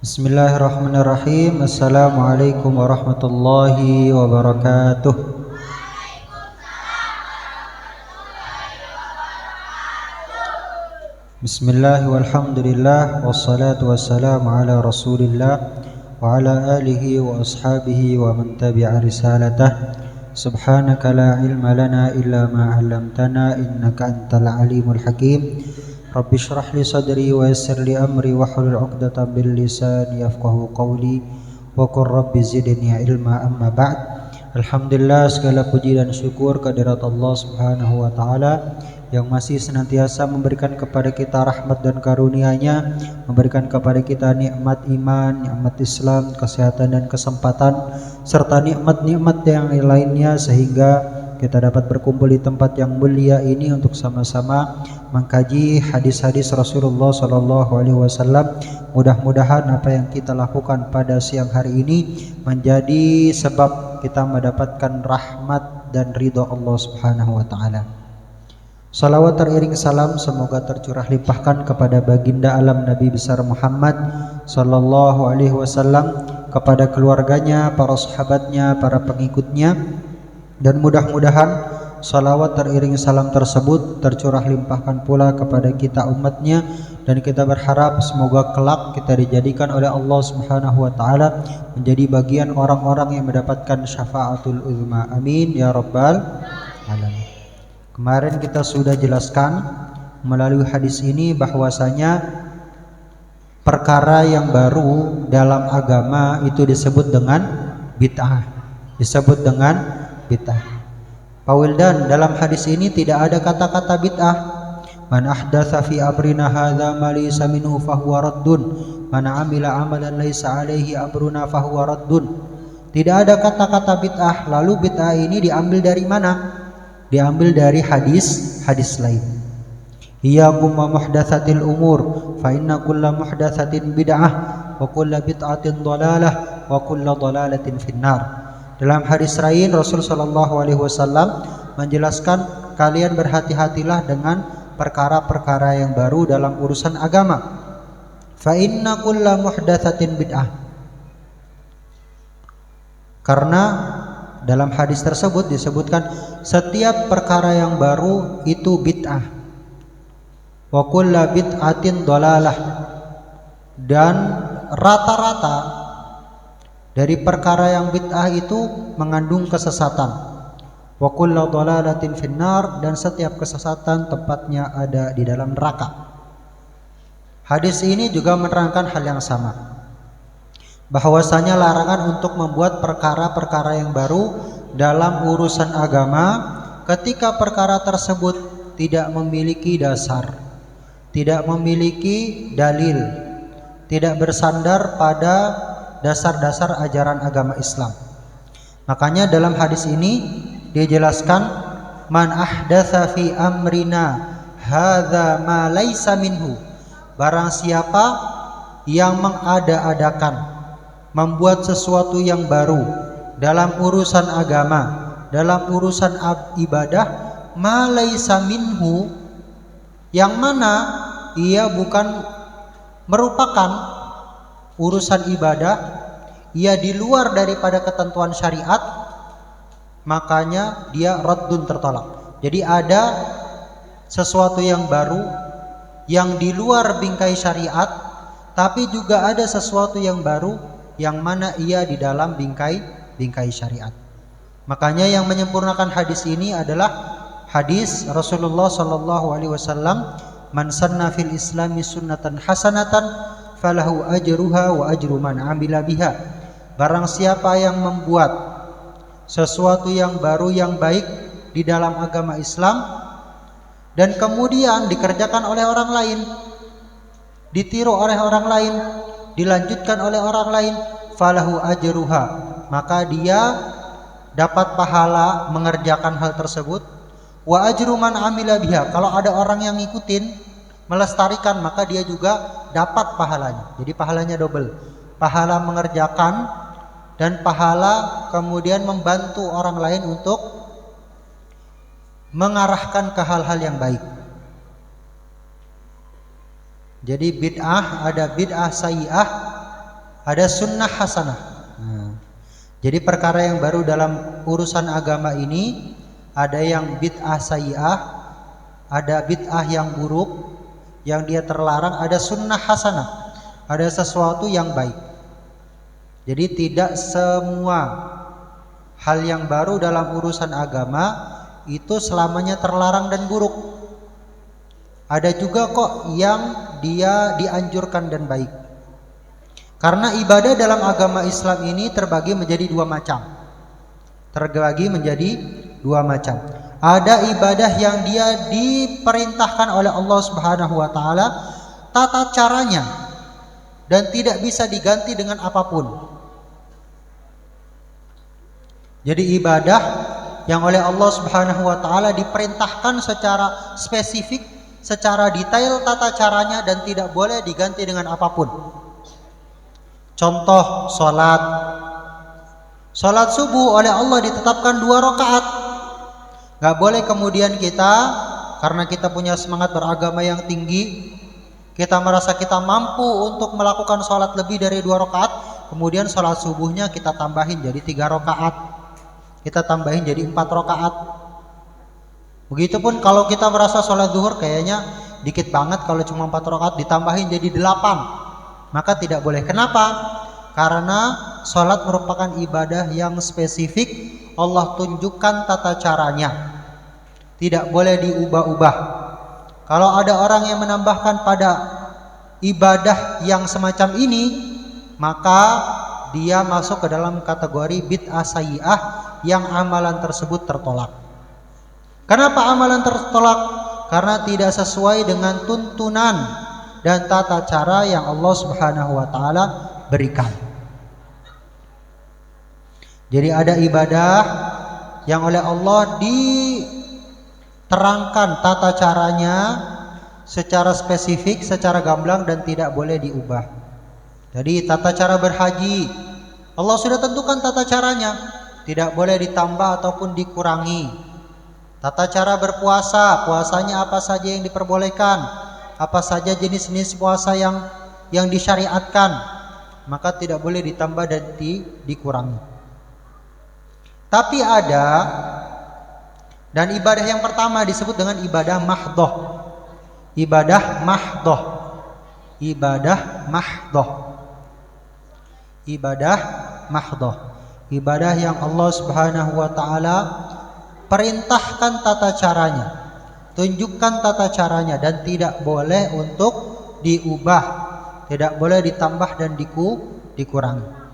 Bismillahirrahmanirrahim. Assalamualaikum warahmatullahi wabarakatuh. Bismillah walhamdulillah wassalatu wassalamu ala rasulillah wa ala alihi wa ashabihi wa man tabi'a risalatah. Subhanaka la ilma lana illa ma 'allamtana innaka antal alimul hakim. Rabbi shrah li sadri wa yassir li amri wa hlul 'uqdatam min lisani yafqahu qawli wa qur rabbi zidni ilma amma ba'd. Alhamdulillah, segala puji dan syukur kehadirat Allah Subhanahu wa taala yang masih senantiasa memberikan kepada kita rahmat dan karunia-Nya, memberikan kepada kita nikmat iman, nikmat Islam, kesehatan dan kesempatan serta nikmat-nikmat yang lainnya sehingga kita dapat berkumpul di tempat yang mulia ini untuk sama-sama mengkaji hadis-hadis Rasulullah SAW. Mudah-mudahan apa yang kita lakukan pada siang hari ini menjadi sebab kita mendapatkan rahmat dan ridha Allah Subhanahu wa taala. Salawat teriring salam semoga tercurah limpahkan kepada baginda alam Nabi besar Muhammad sallallahu alaihi wasallam, kepada keluarganya, para sahabatnya, para pengikutnya, dan mudah-mudahan salawat teriring salam tersebut tercurah limpahkan pula kepada kita umatnya, dan kita berharap semoga kelak kita dijadikan oleh Allah Subhanahu wa taala menjadi bagian orang-orang yang mendapatkan syafaatul uzma. Amin ya rabbal alamin. Kemarin kita sudah jelaskan melalui hadis ini bahwasanya perkara yang baru dalam agama itu disebut dengan bid'ah. Disebut dengan bid'ah. Pak Wildan, dalam hadis ini tidak ada kata-kata bid'ah. Man ahdatsa fi amrina hadza ma laysa minhu fahuwa raddun. Man amila amalan laysa alaihi amruna fahuwa raddun. Tidak ada kata-kata bid'ah. Lalu bid'ah ini diambil dari mana? Diambil dari hadis lain. Iyyakum wa muhdatsatil umur fa inna kulla muhdatsatin bid'ah wa kulla bid'atin dhalalah wa kulla dhalalatin finnar. Dalam hadis lain Rasul sallallahu alaihi wasallam menjelaskan, kalian berhati-hatilah dengan perkara-perkara yang baru dalam urusan agama. Fa inna kulla muhdatsatin bid'ah. Karena dalam hadis tersebut disebutkan setiap perkara yang baru itu bid'ah. Wa kullu bid'atin dhalalah. Dan rata-rata dari perkara yang bid'ah itu mengandung kesesatan. Wa kullu dhalalatin finnar, dan setiap kesesatan tempatnya ada di dalam neraka. Hadis ini juga menerangkan hal yang sama, bahwasanya larangan untuk membuat perkara-perkara yang baru dalam urusan agama ketika perkara tersebut tidak memiliki dasar, tidak memiliki dalil, tidak bersandar pada dasar-dasar ajaran agama Islam. Makanya dalam hadis ini dijelaskan, man ahdatsa fi amrina hadza ma laisa minhu. Barang siapa yang mengada-adakan, membuat sesuatu yang baru dalam urusan agama, dalam urusan ibadah, ma laisa minhu, yang mana ia bukan merupakan urusan ibadah, ia di luar daripada ketentuan syariat, makanya dia raddun, tertolak. Jadi ada sesuatu yang baru yang di luar bingkai syariat, tapi juga ada sesuatu yang baru yang mana ia di dalam bingkai syariat. Makanya yang menyempurnakan hadis ini adalah hadis Rasulullah sallallahu alaihi wasallam, man sanna fil islami sunnatan hasanatan falahu ajruha wa ajru man amila biha. Barang siapa yang membuat sesuatu yang baru yang baik di dalam agama Islam dan kemudian dikerjakan oleh orang lain, ditiru oleh orang lain, dilanjutkan oleh orang lain, falahu ajruha, maka dia dapat pahala mengerjakan hal tersebut, wa ajru man amila biha, kalau ada orang yang ngikutin melestarikan maka dia juga dapat pahalanya. Jadi pahalanya double, pahala mengerjakan dan pahala kemudian membantu orang lain untuk mengarahkan ke hal-hal yang baik. Jadi bid'ah, ada bid'ah sayyi'ah, ada sunnah hasanah. Nah, jadi perkara yang baru dalam urusan agama ini, ada yang bid'ah sayyi'ah, ada bid'ah yang buruk, yang dia terlarang, ada sunnah hasanah, ada sesuatu yang baik. Jadi tidak semua hal yang baru dalam urusan agama itu selamanya terlarang dan buruk. Ada juga kok yang dia dianjurkan dan baik. Karena ibadah dalam agama Islam ini terbagi menjadi dua macam. Ada ibadah yang dia diperintahkan oleh Allah Subhanahu wa taala tata caranya dan tidak bisa diganti dengan apapun. Jadi ibadah yang oleh Allah Subhanahu wa taala diperintahkan secara spesifik, secara detail tata caranya dan tidak boleh diganti dengan apapun. Contoh salat. Salat subuh oleh Allah ditetapkan 2 rakaat. Gak boleh kemudian kita karena kita punya semangat beragama yang tinggi, kita merasa kita mampu untuk melakukan salat lebih dari 2 rakaat, kemudian salat subuhnya kita tambahin jadi 3 rakaat. Kita tambahin jadi 4 rakaat. Begitupun kalau kita merasa sholat zuhur kayaknya dikit banget, kalau cuma 4 rakaat ditambahin jadi 8, maka tidak boleh. Kenapa? Karena sholat merupakan ibadah yang spesifik, Allah tunjukkan tata caranya, tidak boleh diubah-ubah. Kalau ada orang yang menambahkan pada ibadah yang semacam ini, maka dia masuk ke dalam kategori bid'ah sayyi'ah yang amalan tersebut tertolak. Kenapa amalan tertolak? Karena tidak sesuai dengan tuntunan dan tata cara yang Allah Subhanahu wa taala berikan. Jadi ada ibadah yang oleh Allah diterangkan tata caranya secara spesifik, secara gamblang dan tidak boleh diubah. Jadi tata cara berhaji, Allah sudah tentukan tata caranya, tidak boleh ditambah ataupun dikurangi. Tata cara berpuasa, puasanya apa saja yang diperbolehkan, apa saja jenis-jenis puasa yang disyariatkan, maka tidak boleh ditambah dan dikurangi. Tapi ada, dan ibadah yang pertama disebut dengan ibadah mahdhah. Ibadah mahdhah. Ibadah mahdhah. Ibadah mahdhah. Ibadah yang Allah Subhanahu wa taala perintahkan tata caranya, tunjukkan tata caranya dan tidak boleh untuk diubah, tidak boleh ditambah dan dikurangi.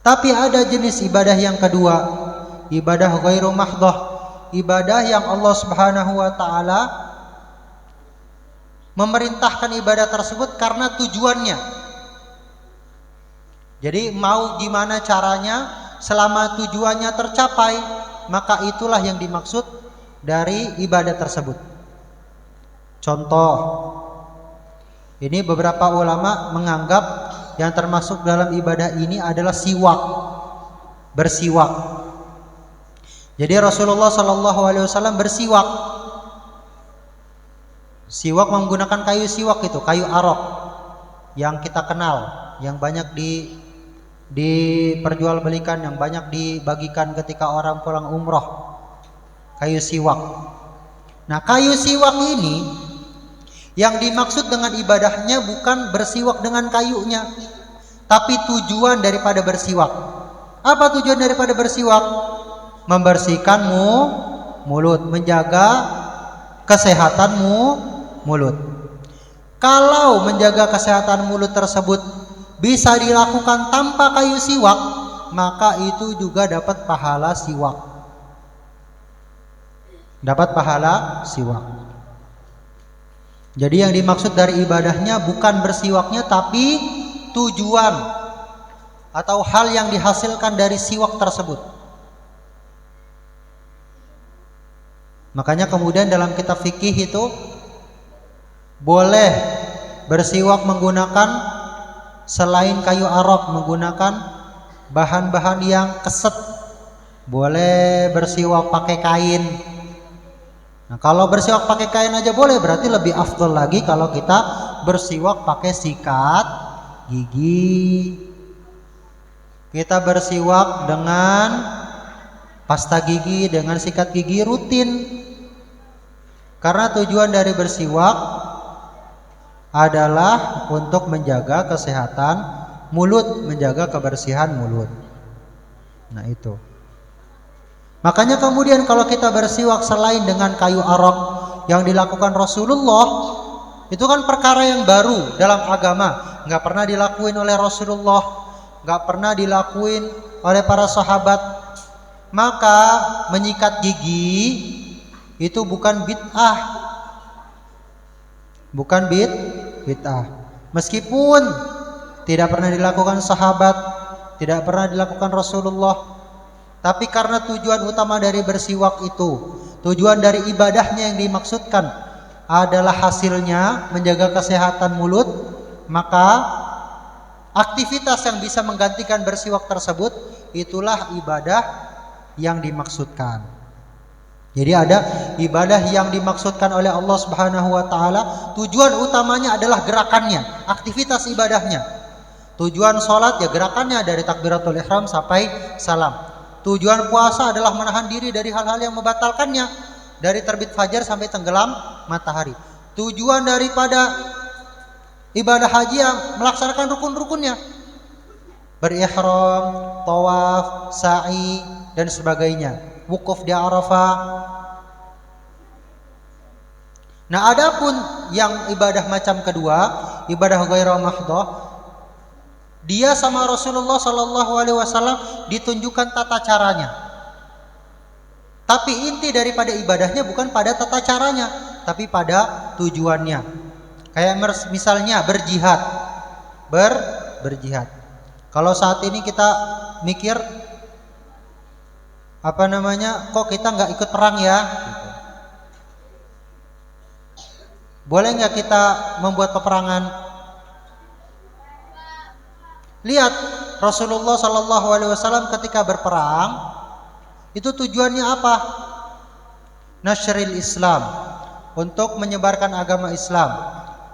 Tapi ada jenis ibadah yang kedua, ibadah ghairu mahdhah, ibadah yang Allah Subhanahu wa taala memerintahkan ibadah tersebut karena tujuannya. Jadi mau gimana caranya, selama tujuannya tercapai, maka itulah yang dimaksud dari ibadah tersebut. Contoh, ini beberapa ulama menganggap yang termasuk dalam ibadah ini adalah siwak, bersiwak. Jadi Rasulullah SAW bersiwak. Siwak menggunakan kayu siwak itu, kayu arok yang kita kenal, yang banyak diperjualbelikan, yang banyak dibagikan ketika orang pulang umroh, kayu siwak. Nah, kayu siwak ini yang dimaksud dengan ibadahnya bukan bersiwak dengan kayunya, tapi tujuan daripada bersiwak. Apa tujuan daripada bersiwak? Membersihkan mulut, menjaga kesehatanmu mulut. Kalau menjaga kesehatan mulut tersebut bisa dilakukan tanpa kayu siwak, maka itu juga dapat pahala siwak. Dapat pahala siwak. Jadi yang dimaksud dari ibadahnya bukan bersiwaknya, tapi tujuan atau hal yang dihasilkan dari siwak tersebut. Makanya kemudian dalam kitab fikih itu boleh bersiwak menggunakan selain kayu arok, menggunakan bahan-bahan yang keset. Boleh bersiwak pakai kain. Nah, kalau bersiwak pakai kain aja boleh, berarti lebih afdol lagi kalau kita bersiwak pakai sikat gigi. Kita bersiwak dengan pasta gigi, dengan sikat gigi rutin. Karena tujuan dari bersiwak adalah untuk menjaga kesehatan mulut, menjaga kebersihan mulut. Nah itu. Makanya kemudian kalau kita bersiwak selain dengan kayu arok yang dilakukan Rasulullah, itu kan perkara yang baru dalam agama, nggak pernah dilakuin oleh Rasulullah, nggak pernah dilakuin oleh para sahabat. Maka menyikat gigi itu bukan bid'ah, bukan bid'ah. Meskipun tidak pernah dilakukan sahabat, tidak pernah dilakukan Rasulullah, tapi karena tujuan utama dari bersiwak itu, tujuan dari ibadahnya yang dimaksudkan adalah hasilnya menjaga kesehatan mulut, maka aktivitas yang bisa menggantikan bersiwak tersebut itulah ibadah yang dimaksudkan. Jadi ada ibadah yang dimaksudkan oleh Allah Subhanahu wa taala, tujuan utamanya adalah gerakannya, aktivitas ibadahnya. Tujuan sholat ya gerakannya dari takbiratul ihram sampai salam. Tujuan puasa adalah menahan diri dari hal-hal yang membatalkannya, dari terbit fajar sampai tenggelam matahari. Tujuan daripada ibadah haji yang melaksanakan rukun-rukunnya, berihram, tawaf, sa'i dan sebagainya, wukuf di Arafah. Nah, adapun yang ibadah macam kedua, ibadah ghairah mahdhah, dia sama Rasulullah Shallallahu Alaihi Wasallam ditunjukkan tata caranya. Tapi inti daripada ibadahnya bukan pada tata caranya, tapi pada tujuannya. Kayak misalnya berjihad, berjihad. Kalau saat ini kita mikir kok kita nggak ikut perang ya? Gitu. Boleh nggak kita membuat peperangan? Lihat Rasulullah Shallallahu Alaihi Wasallam ketika berperang itu tujuannya apa? Nasyril Islam, untuk menyebarkan agama Islam.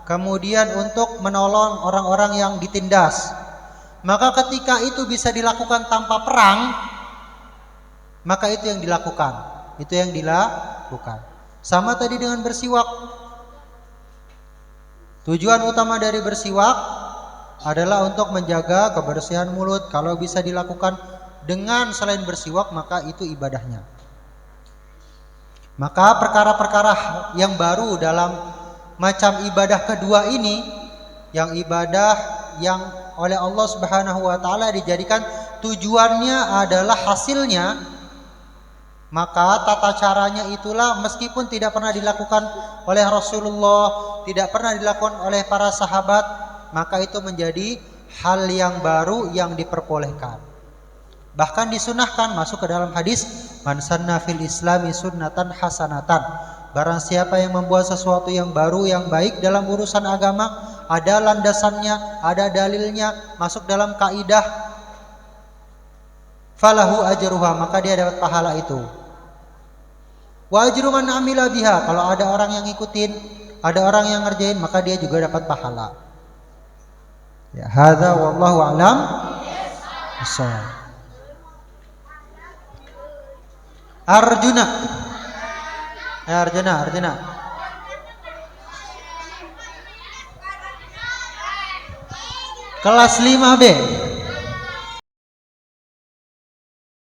Kemudian untuk menolong orang-orang yang ditindas. Maka ketika itu bisa dilakukan tanpa perang, maka itu yang dilakukan. Itu yang dilakukan. Sama tadi dengan bersiwak. Tujuan utama dari bersiwak adalah untuk menjaga kebersihan mulut. Kalau bisa dilakukan dengan selain bersiwak, maka itu ibadahnya. Maka perkara-perkara yang baru dalam macam ibadah kedua ini, yang ibadah yang oleh Allah Subhanahu wa taala dijadikan tujuannya adalah hasilnya, maka tata caranya itulah meskipun tidak pernah dilakukan oleh Rasulullah, tidak pernah dilakukan oleh para sahabat, maka itu menjadi hal yang baru yang diperbolehkan. Bahkan disunahkan, masuk ke dalam hadis, man sanna fil islami sunnatan hasanatan. Barang siapa yang membuat sesuatu yang baru, yang baik dalam urusan agama, ada landasannya, ada dalilnya, masuk dalam kaidah, falahu ajruha, maka dia dapat pahala itu. Wa ajru man amila biha, kalau ada orang yang ngikutin, ada orang yang ngerjain, maka dia juga dapat pahala. Ya, hadza wallahu a'lam bissawab. Arjuna. Arjuna. Kelas 5B.